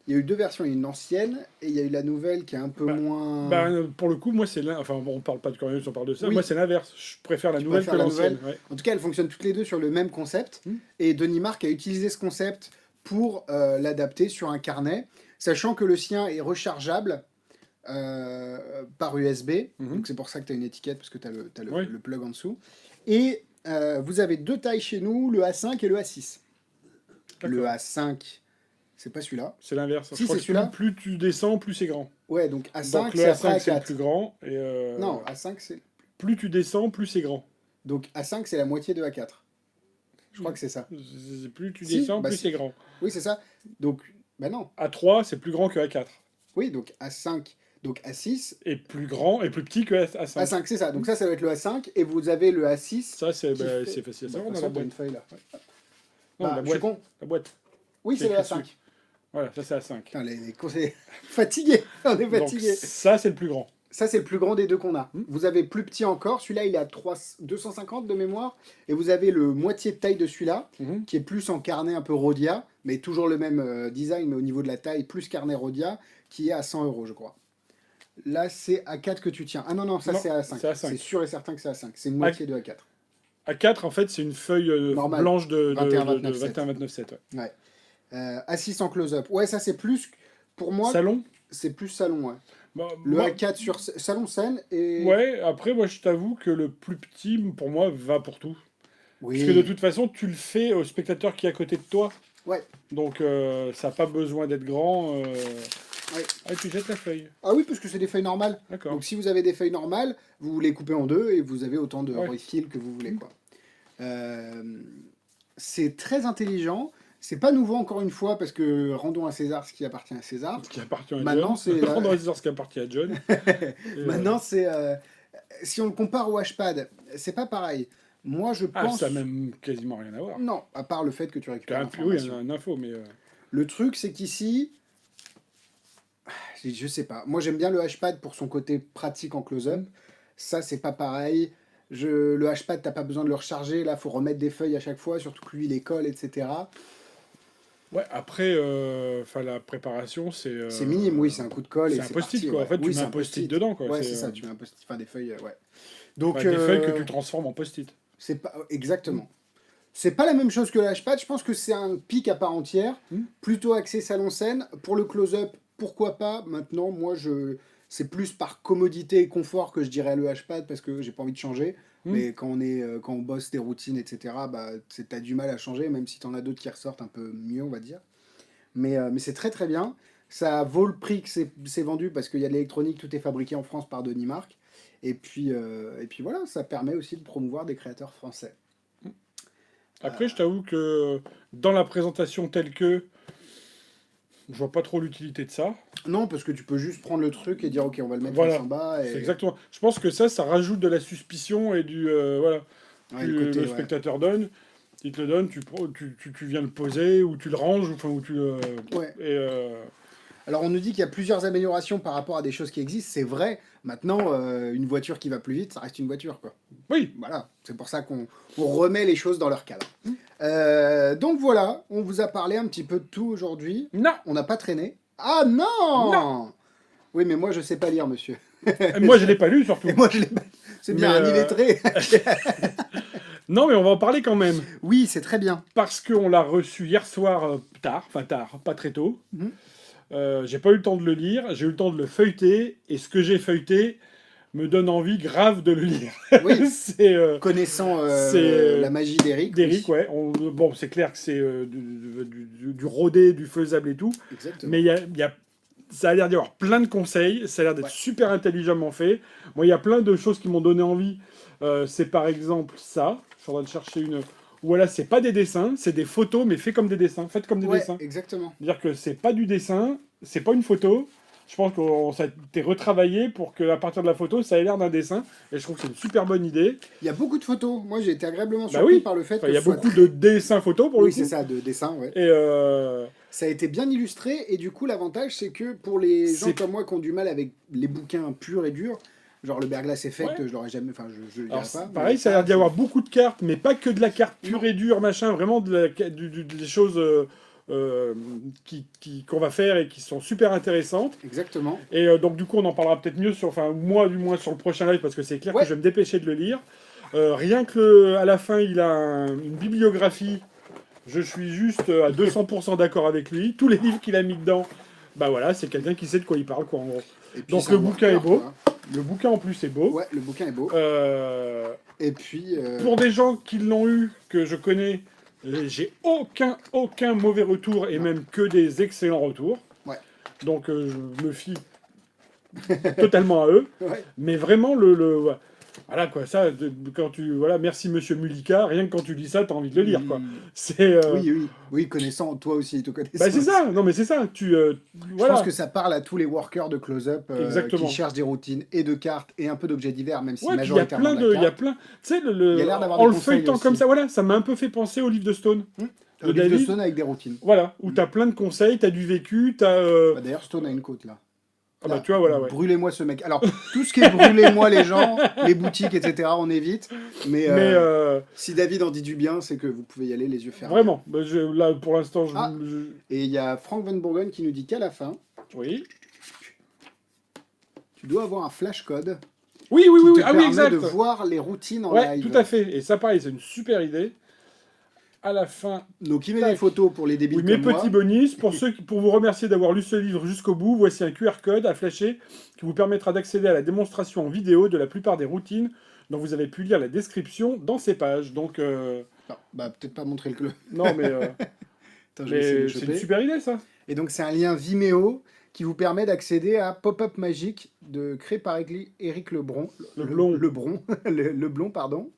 Il y a eu deux versions, il y a une ancienne, et il y a eu la nouvelle qui est un peu moins... Pour le coup, moi, c'est enfin, bon, on parle pas de Cornelius, on parle de ça. Oui. Moi, c'est l'inverse. Je préfère la nouvelle que préfères la l'ancienne. nouvelle. Ouais. En tout cas, elles fonctionnent toutes les deux sur le même concept. Et Denis Marc a utilisé ce concept pour l'adapter sur un carnet, sachant que le sien est rechargeable par USB. Donc c'est pour ça que tu as une étiquette, parce que tu as, le plug en dessous. Et vous avez deux tailles chez nous, le A5 et le A6. Le A5, c'est pas celui-là. C'est l'inverse. Si, Je crois c'est que celui-là. plus tu descends, plus c'est grand. Ouais, donc A5, Donc le c'est après A5, c'est le A4. plus grand. Et Non, A5, c'est... plus tu descends, plus c'est grand. Donc A5, c'est la moitié de A4. Je crois que c'est ça. Plus tu Si, descends, bah plus si. c'est grand. Oui, c'est ça. Donc, bah non. A3, c'est plus grand que A4. Oui, donc A5, donc A6. Et plus grand et plus petit que A5. A5, c'est ça. Donc ça va être le A5. Et vous avez le A6. Ça, c'est fait- facile à Bah, savoir de toute dans façon, la t'as boîte. une feuille là. Non, Bah, la je suis boîte. con. La boîte. Oui, c'est le écrit A5. dessus. Voilà, ça c'est A5. Putain, les conseils... Fatigué. On est Donc fatigué. ça, c'est le plus grand. Ça, c'est le plus grand des deux qu'on a. Vous avez plus petit encore. Celui-là, il est à 250 de mémoire. Et vous avez le moitié de taille de celui-là, qui est plus en carnet un peu Rhodia, mais toujours le même design, mais au niveau de la taille, plus carnet Rhodia, qui est à 100 €, je crois. Là, c'est A4 que tu tiens. Ah non, non, ça Non, c'est A5. c'est A5. C'est sûr et certain que c'est A5. C'est une moitié de A4. A4, en fait, c'est une feuille Normale. blanche de 21-29-7. 21-29-7. Ouais. Ouais. A6 en close-up. Ouais, ça c'est plus... Pour moi, Salon. c'est plus salon, ouais. Bah, Le moi- A4 sur salon scène et... Ouais, après, moi, je t'avoue que le plus petit, pour moi, va pour tout. Oui. Parce que de toute façon, tu le fais au spectateur qui est à côté de toi. Ouais. Donc, ça n'a pas besoin d'être grand. Ouais. Ah, tu jettes la feuille. Ah oui, parce que c'est des feuilles normales. D'accord. Donc si vous avez des feuilles normales, vous les coupez en deux et vous avez autant de refils que vous voulez, quoi. C'est très intelligent. C'est pas nouveau encore une fois parce que rendons à César ce qui appartient à César. Ce qui appartient à Maintenant, John. c'est... Rendre à César ce qui appartient à John. Et, Maintenant, c'est... si on le compare au HPad, c'est pas pareil. Moi, je Ah, pense... ça n'a même quasiment rien à voir. Non, à part le fait que tu récupères Oui, l'information. un info, mais... Le truc, c'est qu'ici... Je sais pas. Moi, j'aime bien le HPad pour son côté pratique en close-up. Ça, c'est pas pareil. Le Hpad, t'as pas besoin de le recharger. Là, faut remettre des feuilles à chaque fois, surtout que lui, il les colle, etc. Ouais, après, la préparation, c'est... C'est minime, oui, c'est un coup de colle c'est et un c'est post-it, parti. quoi. En Ouais. fait, tu Oui, mets c'est un un post-it post-it. dedans, quoi. Ouais, c'est ça, tu mets un post-it, enfin des feuilles, ouais. Enfin, Donc, des feuilles que tu transformes en post-it. c'est pas... Exactement. C'est pas la même chose que le Hpad, je pense que c'est un pic à part entière, Mm. plutôt axé salon scène. Pour le close-up, pourquoi pas. Maintenant, c'est plus par commodité et confort que je dirais le Hpad parce que j'ai pas envie de changer. Mm. Mais quand on bosse des routines, etc., bah, t'as du mal à changer, même si t'en as d'autres qui ressortent un peu mieux, on va dire. Mais c'est très très bien. Ça vaut le prix que c'est vendu parce qu'il y a de l'électronique, tout est fabriqué en France par Denis Marc. Et puis voilà, ça permet aussi de promouvoir des créateurs français. Après, je t'avoue que dans la présentation telle que, je vois pas trop l'utilité de ça. Non, parce que tu peux juste prendre le truc et dire ok, on va le mettre Voilà, face en bas. c'est Et... exactement. Je pense que ça rajoute de la suspicion et du... voilà, Ouais, le côté, le ouais. spectateur donne, il te le donne, tu viens le poser, ou tu le ranges, enfin, ou tu le... Ouais. Et, Alors on nous dit qu'il y a plusieurs améliorations par rapport à des choses qui existent, c'est vrai. Maintenant, une voiture qui va plus vite, ça reste une voiture, quoi. oui, Voilà, c'est pour ça qu'on remet les choses dans leur cadre. Donc voilà, on vous a parlé un petit peu de tout aujourd'hui. non. On n'a pas traîné. Ah non, Non. Oui, mais moi je sais pas lire, monsieur. Et moi, je l'ai pas lu, surtout. Et moi je l'ai pas. C'est bien, Mais, un illettré. Non, mais on va en parler quand même. Oui, c'est très bien. Parce qu'on l'a reçu hier soir tard, pas très tôt. Mhm. J'ai pas eu le temps de le lire, j'ai eu le temps de le feuilleter, et ce que j'ai feuilleté me donne envie grave de le lire. Oui. C'est Connaissant c'est, la magie d'Eric. d'Eric, oui. ouais. Bon, c'est clair que c'est du rodé, du faisable et tout, Exactement. mais ça a l'air d'y avoir plein de conseils, ça a l'air d'être Ouais. super intelligemment fait. Moi, il y a plein de choses qui m'ont donné envie. C'est par exemple ça, je suis en train de chercher une... Voilà, c'est pas des dessins, c'est des photos, mais fait comme des dessins, faites comme des Ouais, dessins. exactement. C'est-à-dire que c'est pas du dessin, c'est pas une photo. Je pense que ça a été retravaillé pour qu'à partir de la photo, ça ait l'air d'un dessin. Et je trouve que c'est une super bonne idée. Il y a beaucoup de photos. Moi, j'ai été agréablement Bah surpris oui. par le fait Enfin, que il y a ce soit beaucoup de dessins photos pour le Oui, coup. c'est ça, de dessin, ouais. Et Ça a été bien illustré, et du coup, l'avantage, c'est que pour les gens C'est- comme moi qui ont du mal avec les bouquins purs et durs, genre le Berglas Effect, Ouais. je l'aurais jamais... Enfin, je le dirais alors, pas. pareil, mais ça a l'air d'y c'est- avoir beaucoup de cartes, mais pas que de la carte pure et dure, machin. Vraiment des choses qu'on va faire et qui sont super intéressantes. Exactement. Et donc, du coup, on en parlera peut-être mieux enfin, moi, du moins, sur le prochain live, parce que c'est clair Ouais. que je vais me dépêcher de le lire. Rien que à la fin, il a une bibliographie. Je suis juste à 200% d'accord avec lui. Tous les livres qu'il a mis dedans, bah voilà, c'est quelqu'un qui sait de quoi il parle, quoi, en gros. Et puis, Donc c'est le un bouquin est worker, beau. quoi. Le bouquin, en plus, est beau. Ouais, le bouquin est beau. Et puis... Pour des gens qui l'ont eu, que je connais, j'ai aucun mauvais retour, et Non. même que des excellents retours. Ouais. Donc je me fie totalement à eux. Ouais. Mais vraiment, voilà quoi, ça, quand tu... Voilà, merci Monsieur Mulika, rien que quand tu dis ça, t'as envie de le lire, quoi. C'est... Oui, connaissant, toi aussi, te connaissant. Bah c'est ça, non mais c'est ça, Je voilà. pense que ça parle à tous les workers de close-up Exactement. qui cherchent des routines et de cartes et un peu d'objets divers, même si Ouais, puis il y a majoritairement plein de la il y a carte. plein... Tu sais, Il y a l'air d'avoir en des le feuilletant conseils comme aussi. ça, voilà, ça m'a un peu fait penser au livre de Stone. Le de livre de David. Stone avec des routines. Voilà, où t'as plein de conseils, t'as du vécu, t'as... Bah, d'ailleurs, Stone a une côte là. Ah bah Là, tu vois, voilà, ouais. Brûlez-moi ce mec. Alors, tout ce qui est brûlez-moi les gens, les boutiques, etc., on évite. Mais, Mais si David en dit du bien, c'est que vous pouvez y aller les yeux fermés. vraiment, bah, là pour l'instant, Ah. Et il y a Franck Van Bourgogne qui nous dit qu'à la fin, Oui. tu dois avoir un flash code Oui, qui te ah oui, permet exact. de voir les routines en Ouais, live. tout à fait. Et ça, pareil, c'est une super idée. À la fin, Donc, il met Tac. des photos pour les débiles oui, mes comme moi. petits bonus, pour vous remercier d'avoir lu ce livre jusqu'au bout, voici un QR code à flasher qui vous permettra d'accéder à la démonstration en vidéo de la plupart des routines dont vous avez pu lire la description dans ces pages. Donc, Non, bah, peut-être pas montrer le... non, mais, Attends, je vais essayer de le c'est une choper. super idée, ça. Et donc, c'est un lien Vimeo qui vous permet d'accéder à Pop-Up Magique, créé par Éric Leblond. Leblond. Leblond, pardon.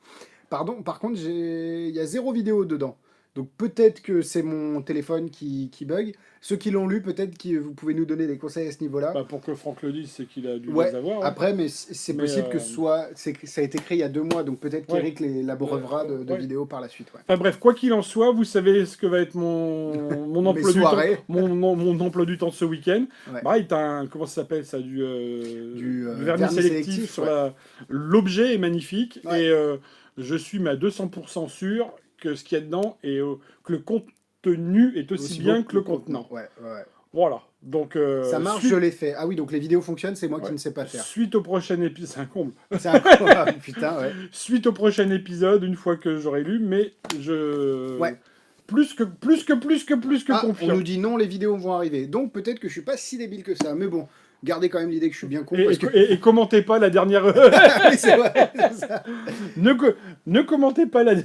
Pardon, par contre, il y a 0 vidéo dedans. Donc peut-être que c'est mon téléphone qui bug. Ceux qui l'ont lu, peut-être que vous pouvez nous donner des conseils à ce niveau-là. Bah, pour que Franck le dise, c'est qu'il a dû Ouais, les avoir. Hein. après, mais c'est Mais, possible que ça a été créé il y a 2 mois, donc peut-être Ouais. qu'Eric l'élaborera de Ouais. vidéos par la suite. Ouais. Enfin bref, quoi qu'il en soit, vous savez ce que va être mon emploi du temps, soirées. mon emploi du temps ce week-end. Ouais. Bah, t'as un, comment ça s'appelle ça, du vernis vernis sélectif sélectif, sur ouais. l'objet est magnifique Ouais. et je suis à 200% sûr que ce qu'il y a dedans et que le contenu est aussi bien bon que le contenant. Ouais. Voilà. Donc Ça marche, je l'ai fait. Ah oui, donc les vidéos fonctionnent, c'est moi qui ne sais pas faire. Suite au prochain épisode, c'est un comble. C'est incroyable, putain, ouais. Suite au prochain épisode, une fois que j'aurai lu, mais je Ouais. plus que Ah, on confiant. nous dit non, les vidéos vont arriver. Donc peut-être que je suis pas si débile que ça. Mais bon, gardez quand même l'idée que je suis bien con. Et, Parce que... et commentez pas la dernière. Oui, c'est vrai, c'est ça. ne commentez pas la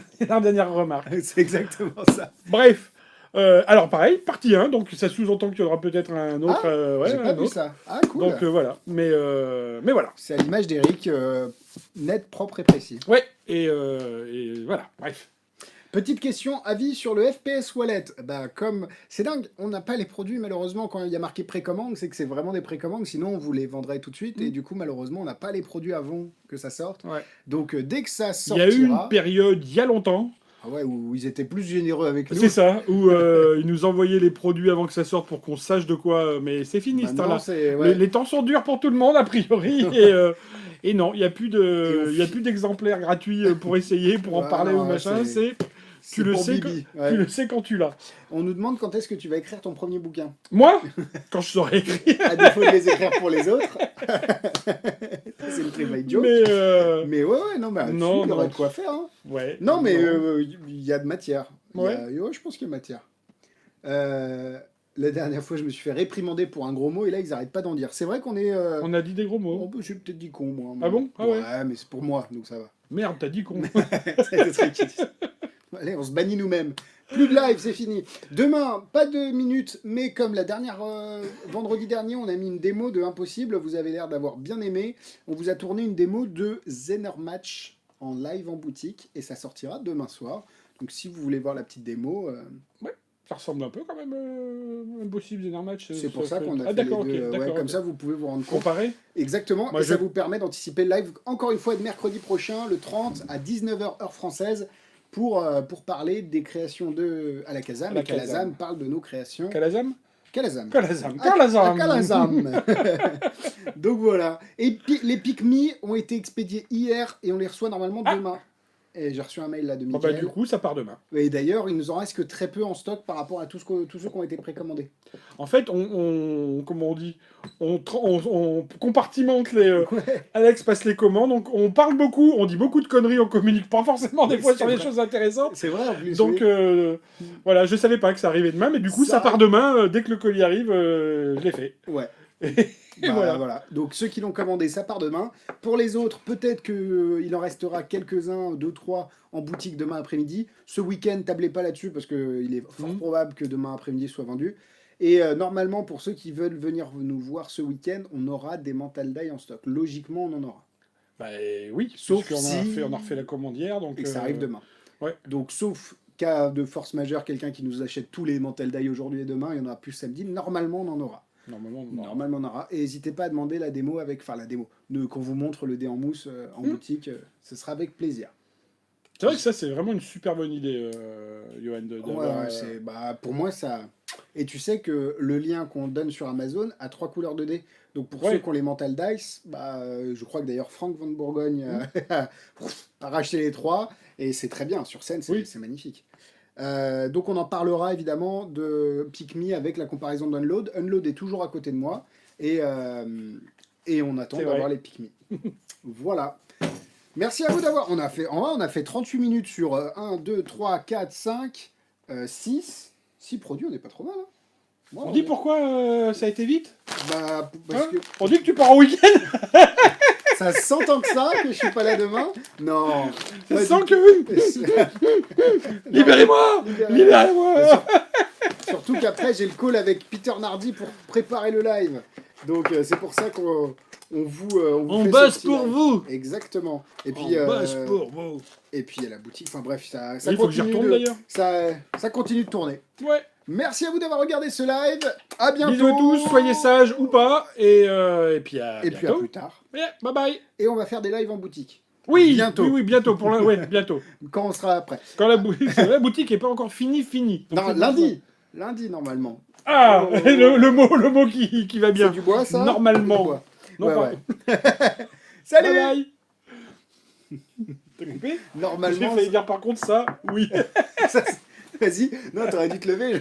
dernière remarque. C'est exactement ça. Bref. Alors pareil, partie 1, donc ça sous-entend qu'il y aura peut-être un autre. J'ai pas un vu autre. ça. Ah, cool. Donc voilà. Mais voilà. C'est à l'image d'Eric, net, propre et précis. Ouais. Et voilà. Bref. Petite question, avis sur le FPS Wallet. Bah, comme c'est dingue, on n'a pas les produits malheureusement quand il y a marqué précommande, c'est que c'est vraiment des précommandes, sinon on vous les vendrait tout de suite et du coup malheureusement on n'a pas les produits avant que ça sorte. Ouais. Donc dès que ça Il y sortira, a eu une période il y a longtemps. ah ouais, où ils étaient plus généreux avec nous. C'est ça, où ils nous envoyaient les produits avant que ça sorte pour qu'on sache de quoi. Mais c'est fini ce Maintenant, temps-là. c'est ouais. Les temps sont durs pour tout le monde a priori et non, il y a plus d'exemplaires gratuits pour essayer, pour en Ouais, parler non, ou machin. Tu le pour sais, Bibi, tu ouais. le sais quand tu l'as. On nous demande quand est-ce que tu vas écrire ton premier bouquin. Moi, quand je saurais écrire. À défaut de les écrire pour les autres. C'est une private joke. Mais ouais, non, bah, Non, il y aurait non. de quoi faire. Hein. Ouais. Non, mais il y a de matière. Ouais. Je pense qu'il y a matière. La dernière fois, je me suis fait réprimander pour un gros mot et là, ils n'arrêtent pas d'en dire. C'est vrai qu'on est. On a dit des gros mots. J'ai peut-être dit con, moi. Ah bon? Ah ouais. Ouais, mais c'est pour moi, donc ça va. Merde, t'as dit con. Ça a été très kitsch. Allez, on se bannit nous-mêmes. Plus de live, c'est fini. Demain, pas de minutes, mais comme la dernière vendredi dernier, on a mis une démo de Impossible. Vous avez l'air d'avoir bien aimé. On vous a tourné une démo de Zener Match en live en boutique et ça sortira demain soir. Donc si vous voulez voir la petite démo, Ça ressemble un peu quand même à Impossible Zener Match. c'est pour ça qu'on a Ah fait d'accord, les deux. ok. Ouais, D'accord, comme ok. ça, vous pouvez vous rendre compte. Comparé. Exactement, Moi, et ça je- vous permet d'anticiper le live, encore une fois, de mercredi prochain, le 30, à 19h heure française, pour parler des créations à la Kazam. À la Et Kalazam Kazam. parle de nos créations. Kalazam. Kalazam. Kalazam. À Kalazam. Kalazam. Donc voilà. Et les Pikmi ont été expédiés hier et on les reçoit normalement demain. Et j'ai reçu un mail là de Bon, Mickaël. bah, du coup, ça part demain. Et d'ailleurs, il nous en reste que très peu en stock par rapport à tous ceux qui ont été précommandés. En fait, comment on dit, on compartimente les. Ouais. Alex passe les commandes, donc on parle beaucoup, on dit beaucoup de conneries, on communique pas forcément des Oui, fois c'est sur les vrai. choses intéressantes. C'est vrai en plus. Donc oui. voilà, je savais pas que ça arrivait demain, mais du coup Ça ça part demain. Dès que le colis arrive, je l'ai fait. Ouais. Et voilà. Donc ceux qui l'ont commandé, ça part demain. Pour les autres, peut-être qu'il en restera quelques-uns, 2, 3 en boutique demain après-midi. Ce week-end, tablez pas là-dessus parce qu'il est fort probable que demain après-midi soit vendu. Et normalement, pour ceux qui veulent venir nous voir ce week-end, on aura des Mental Die en stock. Logiquement, on en aura. Bah oui, Sauf sauf qu'on si- on a refait la commande hier, donc. Et que ça arrive demain. ouais. Donc sauf cas de force majeure, quelqu'un qui nous achète tous les Mental Die aujourd'hui et demain, il y en aura plus samedi. Normalement, on en aura. Normalement, non. Normalement, on en aura. Et n'hésitez pas à demander la démo qu'on vous montre le dé en mousse en boutique. Ce sera avec plaisir. C'est vrai que ça, c'est vraiment une super bonne idée, Johan. Pour moi, ça. Et tu sais que le lien qu'on donne sur Amazon a 3 couleurs de dés. Donc pour ceux qui ont les Mental Dice, je crois que d'ailleurs Franck Van Bourgogne a racheté les 3. Et c'est très bien. Sur scène, c'est magnifique. Donc on en parlera évidemment de Pikmi avec la comparaison d'Unload. Unload est toujours à côté de moi. Et on attend d'avoir les Pikmi. Voilà. Merci à vous d'avoir. On a fait 38 minutes sur 1, 2, 3, 4, 5, 6. 6 produits, on n'est pas trop mal. Hein. On dit pourquoi ça a été vite Parce que On dit que tu pars en week-end. ça s'entend que ça, que je suis pas là demain. Non. Ça sent que... Libérez-moi. Libérez-moi. Surtout qu'après, j'ai le call avec Peter Nardi pour préparer le live. Donc c'est pour ça qu'on vous On fait bosse ce petit pour live. vous. Exactement. Et On puis bosse pour vous. et puis il y a la boutique. Enfin bref, ça Il faut que j'y continue retourne d'ailleurs. ça continue de tourner. Ouais. Merci à vous d'avoir regardé ce live. À bientôt. Bisous à tous, soyez sages ou pas. Et puis à Et puis à bientôt. plus tard. Yeah, bye bye. Et on va faire des lives en boutique. Oui, Bientôt. Oui, bientôt. Ouais, bientôt. Quand on sera prêt. Quand la boutique est pas encore finie. Donc Non, c'est lundi. Lundi normalement. Ah, Oh. le mot qui va bien. C'est du bois ça. Normalement. Du bois. Non, Ouais, pas. ouais. Salut. Bye bye. T'as coupé? J'ai Normalement. failli dire par contre ça. Oui. Vas-y. Non, t'aurais dû te lever.